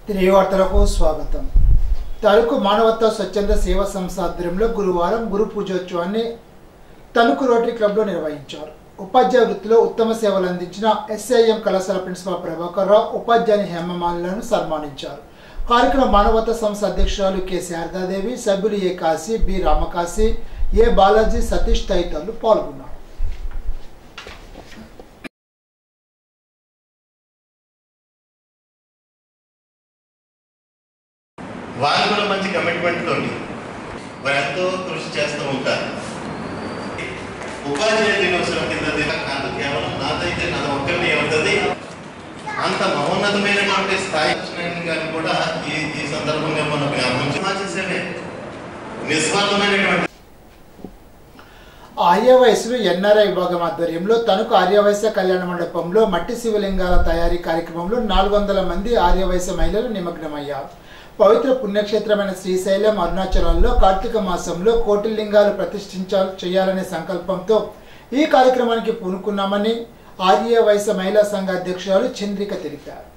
తిరిగివార్తలకు స్వాగతం. తణుకు మానవతా స్వచ్ఛంద సేవా సంస్థ ఆధ్వర్యంలో గురువారం గురు పూజోత్సవాన్ని తణుకు రోటరీ క్లబ్లో నిర్వహించారు. ఉపాధ్యాయ వృత్తిలో ఉత్తమ సేవలు అందించిన ఎస్ఐఎం కళాశాల ప్రిన్సిపాల్ ప్రభాకర్ రావు, ఉపాధ్యాయుని హేమమాలను సన్మానించారు. కార్యక్రమం మానవతా సంస్థ అధ్యక్షురాలు కె శారదాదేవి, సభ్యులు ఏ కాశీ, బి రామకాశీ, ఏ బాలాజీ, సతీష్ తదితరులు పాల్గొన్నారు. వాళ్ళు కూడా మంచి కమిట్మెంట్ తోటి వారు ఎంతో కృషి చేస్తూ ఉంటారు. ఉపాధ్యాయ దినోత్సవం కింద కాదు, కేవలం నాదైతే నాది ఒక్కరిని అవుతుంది. అంత మహోన్నతమైనటువంటి స్థాయి గారిని కూడా ఈ సందర్భంగా మనం జ్ఞాపకం నిస్వార్థమైనటువంటి ఆర్యవయసులు ఎన్ఆర్ఐ విభాగం ఆధ్వర్యంలో తణుకు ఆర్యవైశ్య కళ్యాణ మండపంలో మట్టి శివలింగాల తయారీ కార్యక్రమంలో 400 మంది ఆర్యవైశ్య మహిళలు నిమగ్నమయ్యారు. పవిత్ర పుణ్యక్షేత్రమైన శ్రీశైలం, అరుణాచలంలో కార్తీక మాసంలో కోటి లింగాలు చేయాలనే సంకల్పంతో ఈ కార్యక్రమానికి పూనుకున్నామని ఆర్యవైశ్య మహిళా సంఘ అధ్యక్షురాలు చంద్రిక తెలిపారు.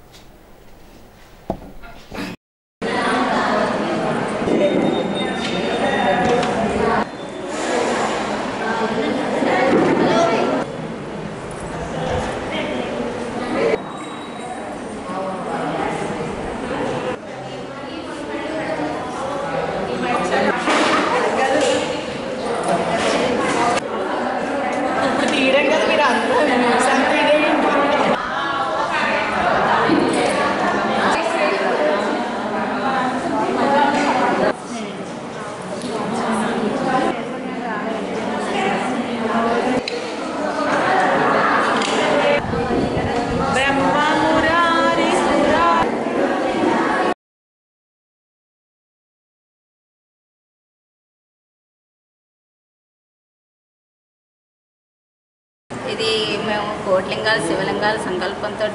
ఇది మేము కోట్లింగాలు శివలింగాల సంకల్పంతో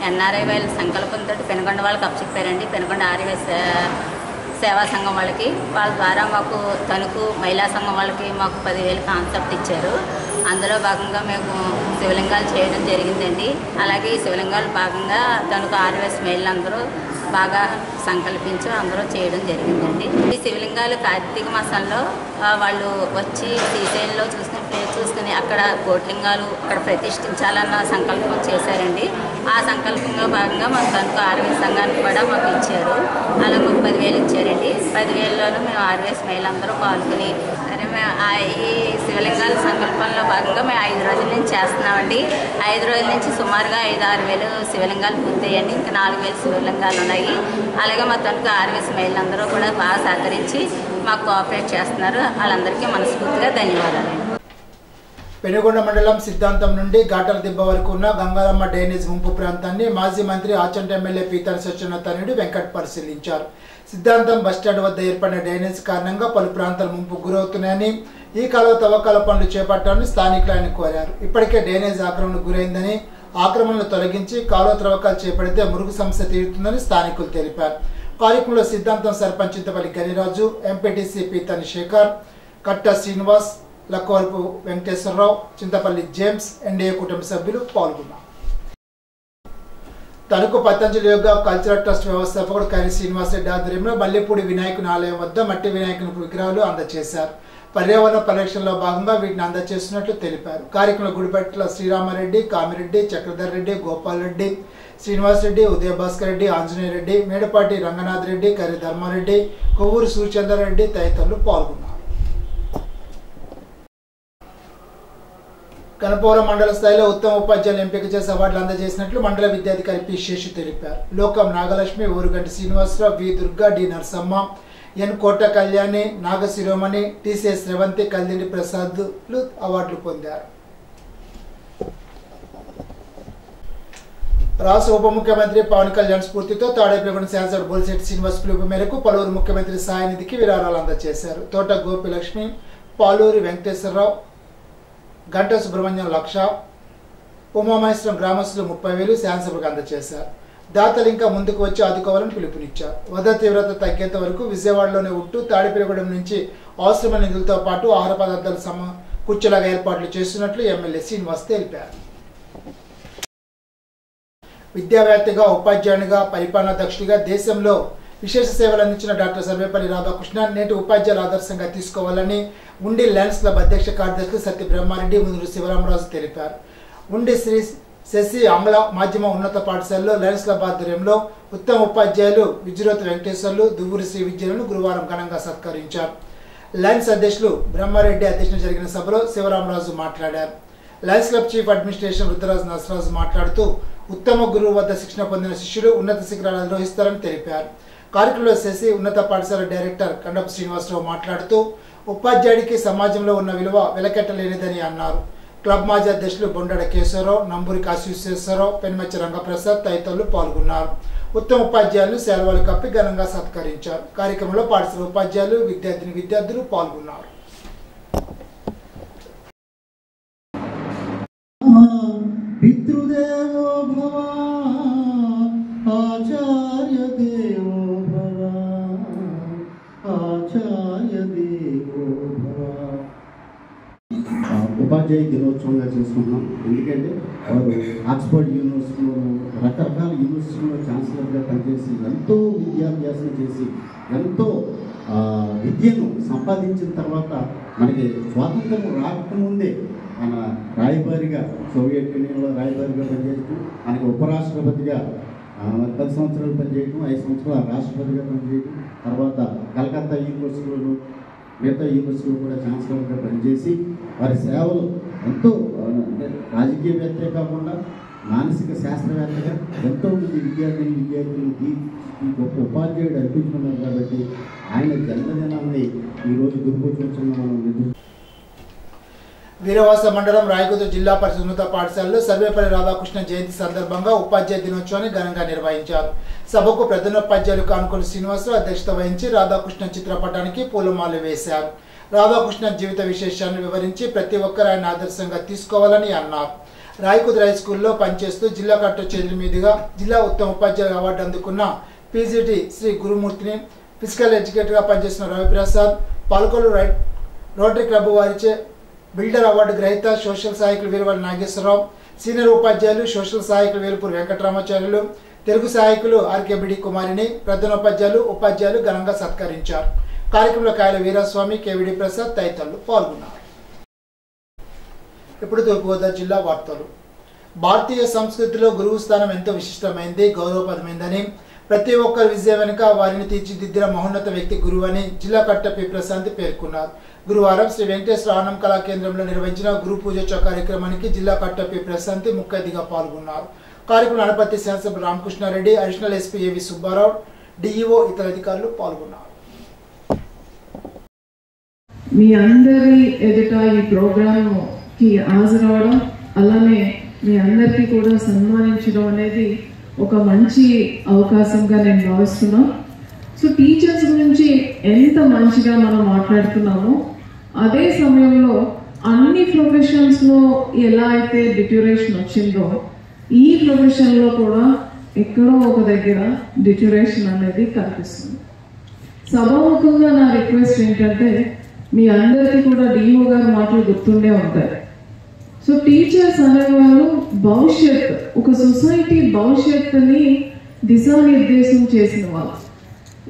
ఎన్ఆర్ఐ వాళ్ళ సంకల్పంతో పెనుగొండ వాళ్ళకి అప్పచెప్పారండి. పెనుగొండ ఆర్యవైశ్య సేవా సంఘం వాళ్ళకి, వాళ్ళ ద్వారా మాకు తణుకు మహిళా సంఘం వాళ్ళకి మాకు 10,000 కాన్సెప్ట్ ఇచ్చారు. అందులో భాగంగా మేము శివలింగాలు చేయడం జరిగిందండి. అలాగే ఈ శివలింగాలు భాగంగా తణుకు ఆర్యవైశ్య మహిళలందరూ బాగా సంకల్పించి అందరూ చేయడం జరిగిందండి. ఈ శివలింగాలు కార్తీక మాసంలో వాళ్ళు వచ్చి శ్రీశైలంలో చూసుకుని అక్కడ కోట్లింగాలు అక్కడ ప్రతిష్ఠించాలన్న సంకల్పం చేశారండి. ఆ సంకల్పంలో భాగంగా మా తణుకు ఆర్యవైశ్య సంఘానికి కూడా మాకు ఇచ్చారు. అలా మాకు 10,000 ఇచ్చారండి. 10,000లోనూ మేము ఆర్యవైశ్య మహిళలందరూ పాల్గొని సరే మేము ఈ శివలింగాల సంకల్పంలో భాగంగా మేము 5 రోజుల నుంచి చేస్తున్నామండి. 5 రోజుల నుంచి సుమారుగా 5-6 వేలు శివలింగాలు పూర్తయ్యండి. ఇంకా 4,000 శివలింగాలు ఉన్నాయి. అలాగే మా తణుకు ఆర్యవైశ్య మహిళలందరూ కూడా బాగా సహకరించి మాకు కోఆపరేట్ చేస్తున్నారు. వాళ్ళందరికీ మనస్ఫూర్తిగా ధన్యవాదాలు. పెనుగొండ మండలం సిద్ధాంతం నుండి ఘాటల దిబ్బ వరకు ఉన్న గంగారమ్మ డ్రైనేజ్ ముంపు ప్రాంతాన్ని మాజీ మంత్రి ఆచంట ఎమ్మెల్యే పీతాని సత్యనారాయణ వెంకట్ పరిశీలించారు. సిద్ధాంతం బస్టాండ్ వద్ద ఏర్పడిన డ్రైనేజ్ కారణంగా పలు ప్రాంతాలు ముంపు గురవుతున్నాయని, ఈ కాలువ తవ్వకాల పనులు చేపట్టాలని స్థానికులు ఆయన కోరారు. ఇప్పటికే డ్రైనేజ్ ఆక్రమణకు గురైందని, ఆక్రమణలు తొలగించి కాలువ త్రవ్వకాలు చేపడితే మురుగు సమస్య తీరుతుందని స్థానికులు తెలిపారు. కార్యక్రమంలో సిద్ధాంతం సర్పంచ్ చింతపల్లి గనిరాజు, ఎంపీటీసీ పీతాని శేఖర్, కట్ట శ్రీనివాస్, లక్కవరపు వెంకటేశ్వరరావు, చింతపల్లి జేమ్స్, ఎన్డీఏ కుటుంబ సభ్యులు పాల్గొన్నారు. తణుకు పతంజలి యోగా కల్చరల్ ట్రస్ట్ వ్యవస్థాపకుడు కరి శ్రీనివాసరెడ్డి ఆధ్వర్యంలో మల్లెపూడి వినాయకుని ఆలయం వద్ద మట్టి వినాయకుని విగ్రహాలు అందజేశారు. పర్యావరణ పరిరక్షణలో భాగంగా వీటిని అందజేస్తున్నట్లు తెలిపారు. కార్యక్రమంలో గుడిపట్ల శ్రీరామారెడ్డి, కామిరెడ్డి, చక్రధర్ రెడ్డి, గోపాల్ రెడ్డి, శ్రీనివాసరెడ్డి, ఉదయభాస్కర్ రెడ్డి, ఆంజనేయ రెడ్డి, మేడపాటి రంగనాథ్ రెడ్డి, కరి ధర్మారెడ్డి, కొవ్వూరు సూర్యచంద్రారెడ్డి తదితరులు పాల్గొన్నారు. కనపౌరం మండల స్థాయిలో ఉత్తమ ఉపాధ్యాయులు ఎంపిక చేసి అవార్డులు అందజేసినట్లు మండల విద్యాధికారి పి శేషు తెలిపారు. లోకం నాగలక్ష్మి, ఊరుగంటి శ్రీనివాసరావు, వి దుర్గా, డి నరసమ్మ, ఎన్ కోట కళ్యాణి, నాగశిరోమణి, టిసిఎస్ రేవంతి, కల్దిండి ప్రసాద్లు అవార్డులు పొందారు. రాష్ట్ర ఉప ముఖ్యమంత్రి పవన్ కళ్యాణ్ స్ఫూర్తితో తాడేపల్లిగూడెం శాసనసభ్యుడు బొలిశెట్టి శ్రీనివాస్ పిలుపు మేరకు పలువురు ముఖ్యమంత్రి సహాయ నిధికి విరాళాలు అందజేశారు. తోట గోపిలక్ష్మి, పాలూరి వెంకటేశ్వరరావు, గంట సుబ్రహ్మణ్యం 1,00,000, ఉమామహేశ్వరం గ్రామస్తులు 30,000 శాసనసభకు అందజేశారు. దాతలు ఇంకా ముందుకు వచ్చి ఆదుకోవాలని పిలుపునిచ్చారు. వరద తీవ్రత తగ్గేంత వరకు విజయవాడలోనే ఉంటూ తాడిపల్లిగూడెం నుంచి అవసరమైన నిధులతో పాటు ఆహార పదార్థాలు సమకూర్చేలాగా ఏర్పాట్లు చేస్తున్నట్లు ఎమ్మెల్యే శ్రీనివాస్ తెలిపారు. విద్యావేత్తగా, ఉపాధ్యాయునిగా, పరిపాలనా దక్షుడిగా దేశంలో విశేష సేవలు అందించిన డాక్టర్ సర్వేపల్లి రాధాకృష్ణ నేటి ఉపాధ్యాయుల ఆదర్శంగా తీసుకోవాలని ఉండి లయన్స్ క్లబ్ అధ్యక్ష కార్యదర్శి సత్య బ్రహ్మారెడ్డి, ముదురు శివరామరాజు తెలిపారు. ఉండి శ్రీ శశి ఆంగ్ల మాధ్యమ ఉన్నత పాఠశాలలో లయన్స్ క్లబ్ ఆధ్వర్యంలో ఉత్తమ ఉపాధ్యాయులు విజ్రోత్ వెంకటేశ్వర్లు, దువ్వూరి శ్రీ విద్యలను గురువారం ఘనంగా సత్కరించారు. లయన్స్ అధ్యక్షులు బ్రహ్మారెడ్డి అధ్యక్షతన జరిగిన సభలో శివరామరాజు మాట్లాడారు. Lions club chief administration Rudraraju Narasaraju మాట్లాడుతూ ఉత్తమ గురువు వద్ద శిక్షణ పొందిన శిష్యులు ఉన్నత శిఖరాలు అధిరోహిస్తారని తెలిపారు. కార్యక్రమంలో శశి ఉన్నత పాఠశాల డైరెక్టర్ కండపు శ్రీనివాసరావు మాట్లాడుతూ ఉపాధ్యాయుడికి సమాజంలో ఉన్న విలువ వెలకెట్టలేనిదని అన్నారు. క్లబ్ మాజీ అధ్యక్షులు బొండడ కేశవరావు, నంబూరి కాశీశ్వరరావు, పెనుమచ్చి రంగప్రసాద్ తదితరులు పాల్గొన్నారు. ఉత్తమ ఉపాధ్యాయులు శాలువాలు కప్పి ఘనంగా సత్కరించారు. కార్యక్రమంలో పాఠశాల ఉపాధ్యాయులు, విద్యార్థులు పాల్గొన్నారు. పితృదేవో భవ ఆచార్య దేవో భవ ఆచార్య దేవో భవ. ఉపాధ్యాయ దినోత్సవంగా చేసుకుంటున్నాం. ఎందుకంటే వారు ఆక్స్ఫర్డ్ యూనివర్సిటీలో, రకరకాల యూనివర్సిటీలో ఛాన్సలర్గా పనిచేసి ఎంతో విద్యాభ్యాసం చేసి ఎంతో విద్యను సంపాదించిన తర్వాత మనకి స్వాతంత్రం రాకముందే మన రాయబారిగా, సోవియట్ యూనియన్లో రాయబారిగా పనిచేస్తూ మనకి ఉపరాష్ట్రపతిగా 10 సంవత్సరాలు పనిచేయడం, 5 సంవత్సరాలు రాష్ట్రపతిగా పనిచేయడం, తర్వాత కలకత్తా యూనివర్సిటీలో, మిగతా యూనివర్సిటీలో కూడా ఛాన్సలర్గా పనిచేసి వారి సేవలు ఎంతో, అంటే రాజకీయవేత్తే కాకుండా మానసిక శాస్త్రవేత్తగా ఎంతోమంది విద్యార్థులకి ఈ గొప్ప ఉపాధ్యాయుడు అర్పించుకున్నారు. కాబట్టి ఆయన జన్మదినాన్ని ఈరోజు గుర్తుకొచ్చుకుంటున్న మనం. వీరవాస మండలం రాయగుంట జిల్లా పరిషత్ ఉన్నత పాఠశాలలో సర్వేపల్లి రాధాకృష్ణ జయంతి సందర్భంగా ఉపాధ్యాయ దినోత్సవాన్ని ఘనంగా నిర్వహించారు. సభకు ప్రధానోపాధ్యాయులు కానుకొండ శ్రీనివాసరావు అధ్యక్షత వహించి రాధాకృష్ణ చిత్రపటానికి పూలమాలలు వేశారు. రాధాకృష్ణ జీవిత విశేషాలను వివరించి ప్రతి ఒక్కరు ఆయన ఆదర్శంగా తీసుకోవాలని అన్నారు. రాయకుద్ హై స్కూల్లో పనిచేస్తూ జిల్లా కలెక్టర్ చేతుల మీదుగా జిల్లా ఉత్తమ ఉపాధ్యాయుల అవార్డు అందుకున్న పీజీటీ శ్రీ గురుమూర్తిని, ఫిజికల్ ఎడ్యుకేటర్గా పనిచేసిన రవిప్రసాద్, పాలకొల్లు రోటరీ క్లబ్ వారిచే బిల్డర్ అవార్డు గ్రహీత సోషల్ సహాయకులు వీరవల్లి నాగేశ్వరరావు, సీనియర్ ఉపాధ్యాయులు సోషల్ సహాయకులు వేలుపూరి వెంకటరామాచార్యులు, తెలుగు సహాయకులు ఆర్కేబిడి కుమారిని, ప్రధానోపాధ్యాయులు, ఉపాధ్యాయులు ఘనంగా సత్కరించారు. కార్యక్రమంలో కాయల వీరస్వామి, కేవిడి ప్రసాద్ తదితరులు పాల్గొన్నారు. ఇప్పుడు తూర్పుగోదావరి జిల్లా వార్తలు. భారతీయ సంస్కృతిలో గురువు స్థానం ఎంతో విశిష్టమైంది, గౌరవపదమైందని, ప్రతి ఒక్కరి విజయం వెనుక వారిని తీర్చిదిద్దిన మహోన్నత వ్యక్తి గురువు అని జిల్లా కలెక్టర్ పి ప్రశాంతి పేర్కొన్నారు. గురువారం శ్రీ వెంకటేశ్వర ఆనం కళా కేంద్రంలో నిర్వహించిన గురు పూజోత్సవ కార్యక్రమానికి జిల్లా కలెక్టర్ పి ప్రశాంతి ముఖ్య అతిథిగా పాల్గొన్నారు. కార్యక్రమంలో అనపర్తి శాసనసభ్యులు రామకృష్ణారెడ్డి, అడిషనల్ ఎస్పీ ఏవి సుబ్బారావు, డిఈఓ, ఇతర అధికారులు పాల్గొన్నారు. మీ అందరి ఎదుట ఈ ప్రోగ్రామ్కి హాజరవడం, అలానే మీ అందరికీ కూడా సన్మానించడం అనేది ఒక మంచి అవకాశంగా నేను భావిస్తున్నాను. సో టీచర్స్ గురించి ఎంత మంచిగా మనం మాట్లాడుతున్నామో, అదే సమయంలో అన్ని ప్రొఫెషన్స్లో ఎలా అయితే డిట్యూరేషన్ వచ్చిందో, ఈ ప్రొఫెషన్లో కూడా ఎక్కడో ఒక దగ్గర డిట్యూరేషన్ అనేది కనిపిస్తుంది. సభాముఖంగా నా రిక్వెస్ట్ ఏంటంటే, మీ అందరికీ కూడా డిఓ గారి మాటలు గుర్తుండే ఉంటాయి. సో టీచర్స్ అనేవాళ్ళు భవిష్యత్, ఒక సొసైటీ భవిష్యత్తుని దిశానిర్దేశం చేసిన వాళ్ళు.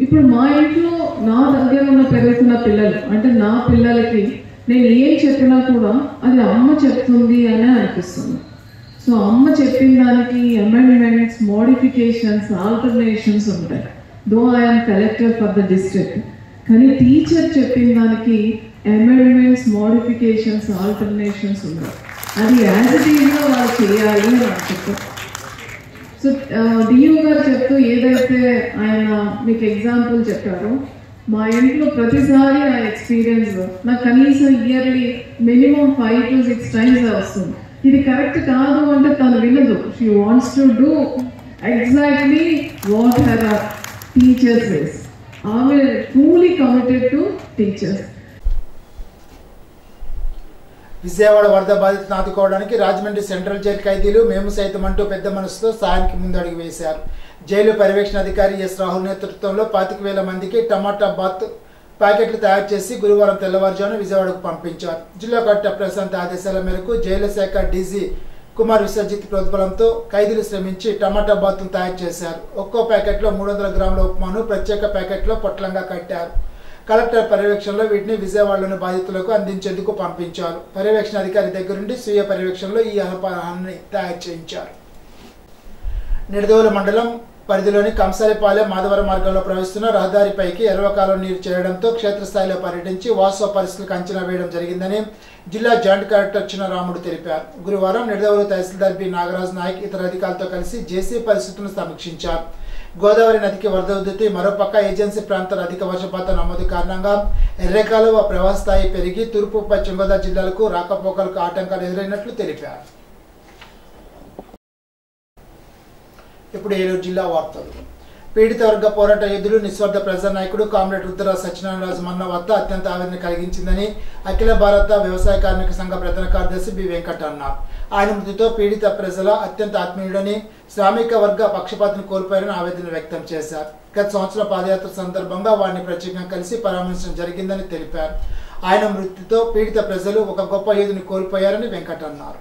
ఇప్పుడు మా ఇంట్లో నా దగ్గర ఉన్న పెరుగుతున్న పిల్లలు, అంటే నా పిల్లలకి నేను ఏం చెప్పినా కూడా అది అమ్మ చెప్తుంది అని అనిపిస్తుంది. సో అమ్మ చెప్పిన దానికి అమెండ్మెంట్స్, మోడిఫికేషన్స్, ఆల్టర్నేషన్స్ ఉంటాయి. Though I'm collector for the district, కానీ టీచర్ చెప్పిన దానికి అమెండ్మెంట్స్, మోడిఫికేషన్స్, ఆల్టర్నేషన్స్ ఉన్నాయి. అది యాజ్ ఇట్ ఈజ్గా వాళ్ళు చేయాలి అని అనుకుంటారు. సో డిఓ గారు చెప్తూ ఏదైతే ఆయన మీకు ఎగ్జాంపుల్ చెప్పారో, మా ఇంట్లో ప్రతిసారి ఆ ఎక్స్పీరియన్స్ నాకు కనీసం ఇయర్లీ మినిమం 5 to 6 times వస్తుంది. ఇది కరెక్ట్ కాదు అంటే తను వినదు. She wants to do exactly what her teachers says. ఆమె fully committed to teachers. Vijayawada వరద బాధితులను ఆదుకోవడానికి రాజమండ్రి సెంట్రల్ జైలు ఖైదీలు మేము సైతం అంటూ పెద్ద మనసుతో సాయానికి ముందడుగు వేశారు. జైలు పర్యవేక్షణ అధికారి ఎస్ రాహుల్ నేతృత్వంలో 25,000 మందికి టమాటా బాత్ ప్యాకెట్లు తయారు చేసి గురువారం తెల్లవారుజామున విజయవాడకు పంపించారు. జిల్లా కలెక్టర్ ప్రశాంత్ ఆదేశాల మేరకు జైలు శాఖ డీజీ కుమార్ విశ్వజిత్ ప్రోద్బలంతో ఖైదీలు శ్రమించి టమాటా బాతును తయారు చేశారు. ఒక్కో ప్యాకెట్లో 300 గ్రాముల ఉప్మాను ప్రత్యేక ప్యాకెట్లో పొట్లంగా కట్టారు. కలెక్టర్ పర్యవేక్షణలో వీటిని విజయవాడలోని బాధితులకు అందించేందుకు పంపించారు. పర్యవేక్షణ అధికారి దగ్గరుండి స్వీయ పర్యవేక్షణలో ఈ అల్పాహారాన్ని తయారు చేయించారు. నిడదవోలు మండలం పరిధిలోని కంసాలిపాలెం మాధవరం మార్గంలో ప్రవహిస్తున్న రహదారిపైకి ఎర్రకాలం నీరు చేరడంతో క్షేత్రస్థాయిలో పర్యటించి వాస్తవ పరిస్థితులకు అంచనా వేయడం జరిగిందని జిల్లా జాయింట్ కలెక్టర్ చిన్నరాముడు తెలిపారు. గురువారం నిడదవోలు తహసీల్దార్ బి నాగరాజ్ నాయక్ ఇతర అధికారులతో కలిసి జేసీ పరిస్థితులను సమీక్షించారు. గోదావరి నదికి వరద ఉధృతి, మరోపక్క ఏజెన్సీ ప్రాంతాల అధిక వర్షపాతం నమోదు కారణంగా ఎర్రకాలువ ప్రవాహ స్థాయి పెరిగి తూర్పు పశ్చిమ గోదావరి జిల్లాలకు రాకపోకలకు ఆటంకాలు ఎదురైనట్లు తెలిపారు. ఇప్పుడు ఏలూరు జిల్లా వార్తలు. పీడిత వర్గ పోరాట యోధులు నిస్వార్థ ప్రజానాయకుడు కామ్రేడ్ రుద్ర సత్యనారాయణరాజు మరణ వార్త అత్యంత ఆవేదన కలిగించిందని అఖిల భారత వ్యవసాయ కార్మిక సంఘ ప్రధాన కార్యదర్శి బి వెంకట్ అన్నారు. ఆయన మృతితో పీడిత ప్రజల అత్యంత ఆత్మీయుడని, శ్రామిక వర్గ పక్షపాతిని కోల్పోయారని ఆవేదన వ్యక్తం చేశారు. గత సంవత్సరం పాదయాత్ర సందర్భంగా వారిని ప్రత్యేకంగా కలిసి పరామర్శించడం జరిగిందని తెలిపారు. ఆయన మృతితో పీడిత ప్రజలు ఒక గొప్ప యోధుని కోల్పోయారని వెంకట్ అన్నారు.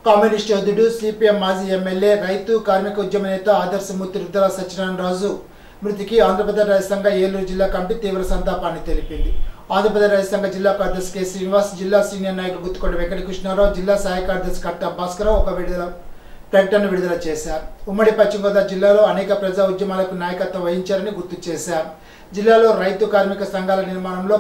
కమ్యూనిస్ట్ యోధుడు, సిపిఎం మాజీ ఎమ్మెల్యే, రైతు కార్మిక ఉద్యమ నేత ఆదర్శమూర్తి రుద్ర సత్యనారాయణరాజు మృతికి ఆంధ్రప్రదేశ్ రైతు సంఘ ఏలూరు జిల్లా కమిటీ తీవ్ర సంతాపాన్ని తెలిపింది. ఆంధ్రప్రదేశ్ రైతు సంఘ జిల్లా కార్యదర్శి కె శ్రీనివాస్, జిల్లా సీనియర్ నాయకులు గుత్తుకొండ వెంకటకృష్ణారావు, జిల్లా సహాయ కార్యదర్శి కట్ట భాస్కరరావు ఒక ప్రకటన విడుదల చేశారు. ఉమ్మడి పశ్చిమ గోదావరి జిల్లాలో అనేక ప్రజా ఉద్యమాలకు నాయకత్వం వహించారని గుర్తు చేశారు. జిల్లాలో రైతు కార్మిక సంఘాల నిర్మాణంలో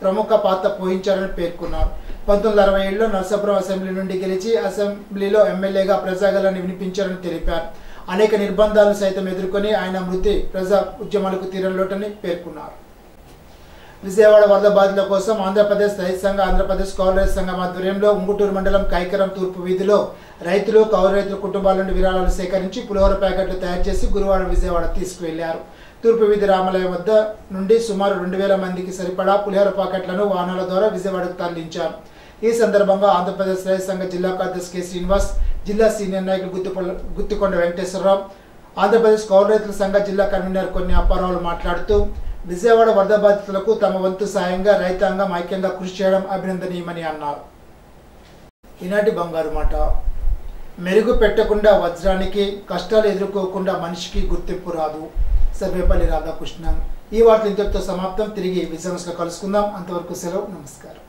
ప్రముఖ పాత్ర పోషించారని పేర్కొన్నారు. 1967లో నరసాపురం అసెంబ్లీ నుండి గెలిచి అసెంబ్లీలో ఎమ్మెల్యేగా ప్రజాగలాన్ని వినిపించారని తెలిపారు. అనేక నిర్బంధాలను సైతం ఎదుర్కొని ఆయన మృతి ప్రజా ఉద్యమాలకు తీరలోటని పేర్కొన్నారు. విజయవాడ వరద బాధితుల కోసం ఆంధ్రప్రదేశ్ రైతు సంఘ, ఆంధ్రప్రదేశ్ కౌలు రైతు సంఘం ఆధ్వర్యంలో ఉంగుటూరు మండలం కైకరం తూర్పు వీధిలో రైతులు, కౌలు రైతుల కుటుంబాల నుండి విరాళాలు సేకరించి పులిహోర ప్యాకెట్లు తయారు చేసి గురువారం విజయవాడ తీసుకువెళ్లారు. తూర్పు వీధి రామాలయం వద్ద నుండి సుమారు 2000 మందికి సరిపడా పులిహోర ప్యాకెట్లను వాహనాల ద్వారా విజయవాడకు తరలించారు. ఈ సందర్భంగా ఆంధ్రప్రదేశ్ రైతు సంఘ జిల్లా కార్యదర్శి కె శ్రీనివాస్, జిల్లా సీనియర్ నాయకులు గుత్తికొండ వెంకటేశ్వరరావు, ఆంధ్రప్రదేశ్ కౌలు రైతుల సంఘ జిల్లా కన్వీనర్ కొన్ని అప్పారావులు మాట్లాడుతూ విజయవాడ వరద బాధితులకు తమ వంతు సాయంగా రైతాంగం ఐక్యంగా కృషి చేయడం అభినందనీయమని అన్నారు. ఈనాటి బంగారు మాట. మెరుగు పెట్టకుండా వజ్రానికి, కష్టాలు ఎదుర్కోకుండా మనిషికి గుర్తింపు రాదు. సర్వేపల్లి రాధాకృష్ణన్. ఈ వార్తలు ఇంతటితో సమాప్తం. తిరిగి విజయవాడలో కలుసుకుందాం. అంతవరకు సెలవు. నమస్కారం.